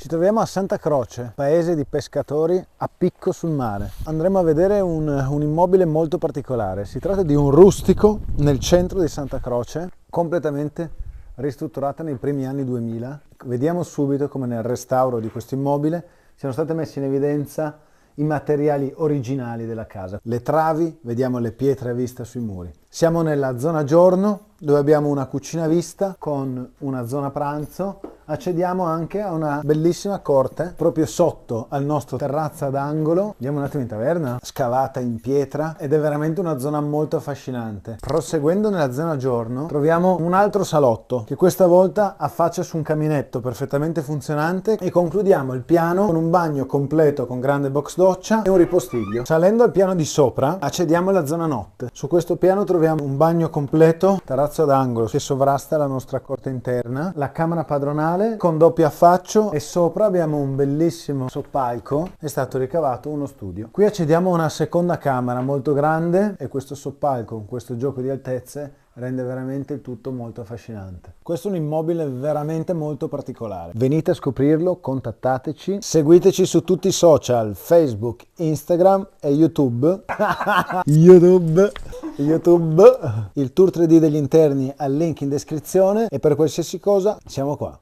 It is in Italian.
Ci troviamo a Santa Croce, paese di pescatori a picco sul mare. Andremo a vedere un immobile molto particolare. Si tratta di un rustico nel centro di Santa Croce, completamente ristrutturata nei primi anni 2000. Vediamo subito come nel restauro di questo immobile siano state messe in evidenza i materiali originali della casa. Le travi, vediamo le pietre a vista sui muri. Siamo nella zona giorno, dove abbiamo una cucina a vista con una zona pranzo. Accediamo anche a una bellissima corte proprio sotto al nostro terrazza d'angolo. Andiamo un attimo in taverna, scavata in pietra, ed è veramente una zona molto affascinante. Proseguendo nella zona giorno troviamo un altro salotto che questa volta affaccia su un caminetto perfettamente funzionante, e concludiamo il piano con un bagno completo con grande box doccia e un ripostiglio. Salendo al piano di sopra accediamo alla zona notte. Su questo piano troviamo un bagno completo, terrazzo d'angolo che sovrasta la nostra corte interna, la camera padronale con doppio affaccio, e sopra abbiamo un bellissimo soppalco. È stato ricavato uno studio. Qui accediamo a una seconda camera molto grande, e questo soppalco con questo gioco di altezze rende veramente il tutto molto affascinante. Questo è un immobile veramente molto particolare. Venite a scoprirlo, contattateci, seguiteci su tutti i social, Facebook, Instagram e YouTube. YouTube. Il tour 3D degli interni al link in descrizione, e per qualsiasi cosa siamo qua.